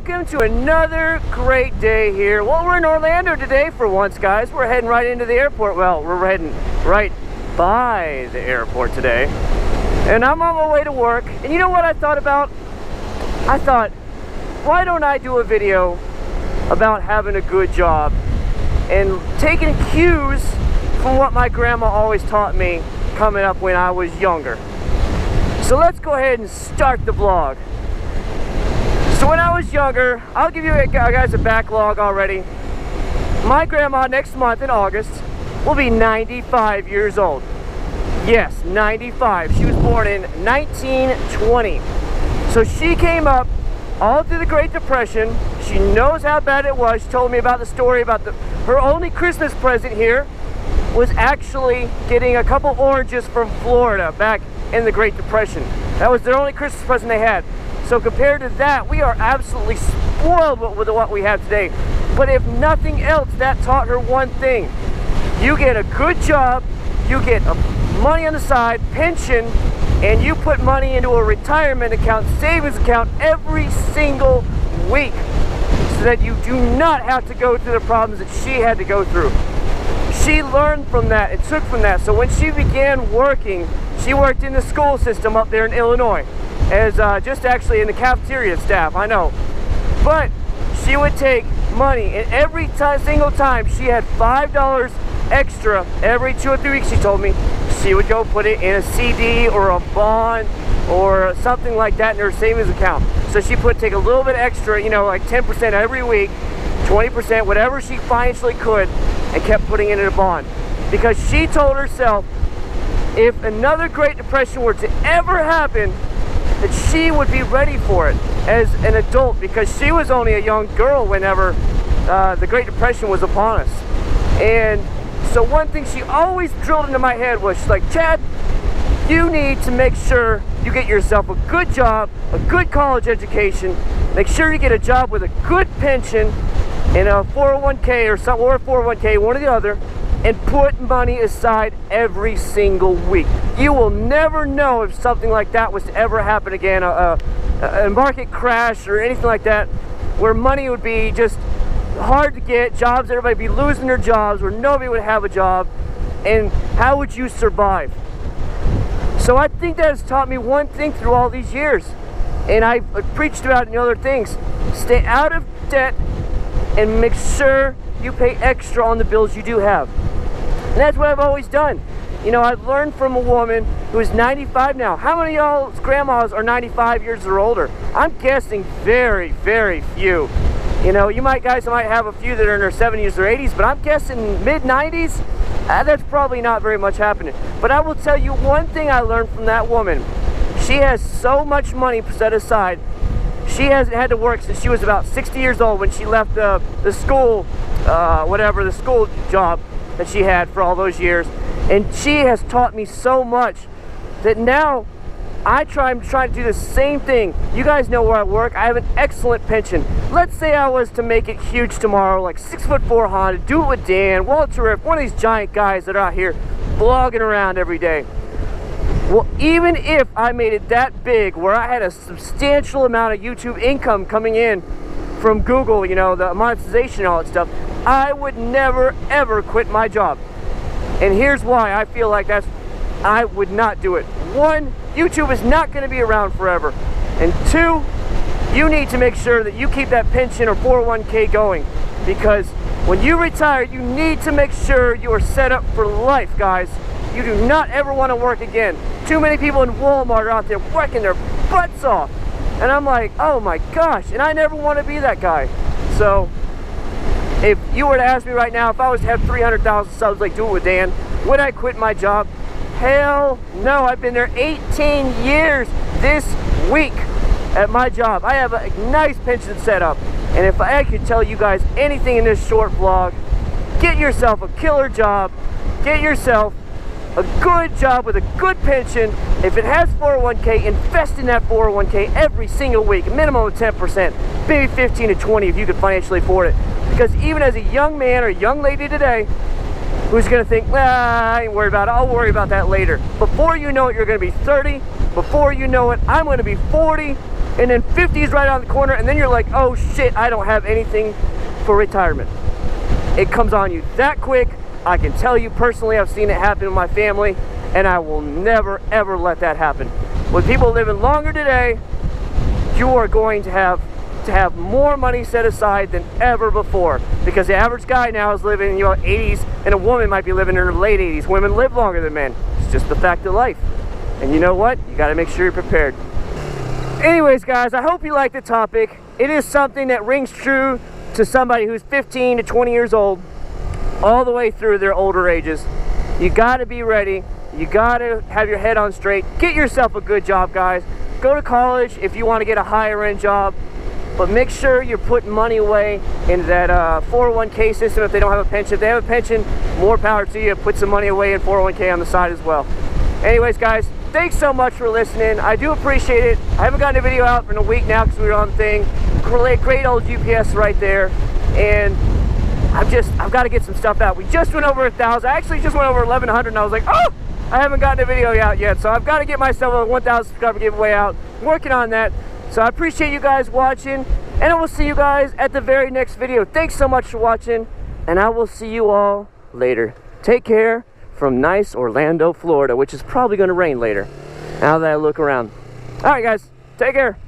welcome to another great day here. Well, we're in Orlando today for once, guys. We're heading right into the airport. Well, we're heading right by the airport today. And I'm on my way to work. And you know what I thought about? I thought, why don't I do a video about having a good job and taking cues from what my grandma always taught me coming up when I was younger. So let's go ahead and start the vlog. So when I was younger, I'll give you guys a backlog already. My grandma next month in August will be 95 years old. Yes, 95. She was born in 1920. So she came up all through the Great Depression. She knows how bad it was. She told me about the story about her only Christmas present here was actually getting a couple oranges from Florida back in the Great Depression. That was their only Christmas present they had. So compared to that, we are absolutely spoiled with what we have today. But if nothing else, that taught her one thing. You get a good job, you get money on the side, pension, and you put money into a retirement account, savings account every single week so that you do not have to go through the problems that she had to go through. She learned from that and took from that. So when she began working, she worked in the school system up there in Illinois as just actually in the cafeteria staff, I know. But she would take money, and every single time she had $5 extra every 2 or 3 weeks, she told me, she would go put it in a CD or a bond or something like that in her savings account. So she take a little bit extra, you know, like 10% every week, 20%, whatever she financially could, and kept putting it in a bond. Because she told herself, if another Great Depression were to ever happen, that she would be ready for it as an adult, because she was only a young girl whenever the Great Depression was upon us. And so one thing she always drilled into my head was, she's like, Chad, you need to make sure you get yourself a good job, a good college education, make sure you get a job with a good pension and a 401k or something, or a 401k, one or the other, and put money aside every single week. You will never know if something like that was to ever happen again, a market crash or anything like that, where money would be just hard to get, jobs, everybody would be losing their jobs, where nobody would have a job, and how would you survive? So I think that has taught me one thing through all these years, and I preached about it in other things. Stay out of debt and make sure you pay extra on the bills you do have. And that's what I've always done. You know, I've learned from a woman who is 95 now. How many of y'all's grandmas are 95 years or older? I'm guessing very, very few. You know, guys might have a few that are in their 70s or 80s, but I'm guessing mid-90s, that's probably not very much happening. But I will tell you one thing I learned from that woman. She has so much money set aside. She hasn't had to work since she was about 60 years old when she left the school, the school job that she had for all those years. And she has taught me so much that now I'm trying to do the same thing. You guys know where I work. I have an excellent pension. Let's say I was to make it huge tomorrow, like 6'4" Honda, do it with Dan, Walter Riff, one of these giant guys that are out here blogging around every day. Well, even if I made it that big where I had a substantial amount of YouTube income coming in from Google, you know, the monetization and all that stuff, I would never ever quit my job. And here's why I feel like I would not do it. One, YouTube is not going to be around forever. And two, you need to make sure that you keep that pension or 401k going, because when you retire, you need to make sure you are set up for life, guys. You do not ever want to work again. Too many people in Walmart are out there working their butts off. And I'm like, oh my gosh, and I never want to be that guy. So if you were to ask me right now, if I was to have 300,000 subs like Do It With Dan, would I quit my job? Hell no. I've been there 18 years this week at my job. I have a nice pension set up. And if I could tell you guys anything in this short vlog, get yourself a killer job. Get yourself a good job with a good pension. If it has 401k, invest in that 401k every single week, a minimum of 10%, maybe 15 to 20 if you could financially afford it. Because even as a young man or young lady today who's going to think, I ain't worried about it, I'll worry about that later. Before you know it, you're going to be 30. Before you know it, I'm going to be 40. and then 50 is right on the corner, and then you're like, oh shit, I don't have anything for retirement. It comes on you that quick. I can tell you personally, I've seen it happen in my family, and I will never ever let that happen. With people living longer today, you are going to have more money set aside than ever before, because the average guy now is living in, you know, 80s, and a woman might be living in her late 80s. Women live longer than men. It's just the fact of life. And you know what? You got to make sure you're prepared. Anyways, guys, I hope you like the topic. It is something that rings true to somebody who's 15 to 20 years old, all the way through their older ages. You got to be ready. You got to have your head on straight. Get yourself a good job, guys. Go to college if you want to get a higher end job, but make sure you're putting money away in that 401k system if they don't have a pension. If they have a pension, more power to you. Put some money away in 401k on the side as well. Anyways, guys, thanks so much for listening. I do appreciate it. I haven't gotten a video out in a week now because we were on the thing. Great old UPS right there. And I've got to get some stuff out. We just went over 1,000. I actually just went over 1,100, and I was like, oh, I haven't gotten a video out yet. So I've got to get myself a 1,000 subscriber giveaway out. I'm working on that. So I appreciate you guys watching, and I will see you guys at the very next video. Thanks so much for watching, and I will see you all later. Take care from nice Orlando, Florida, which is probably going to rain later, now that I look around. All right, guys, take care.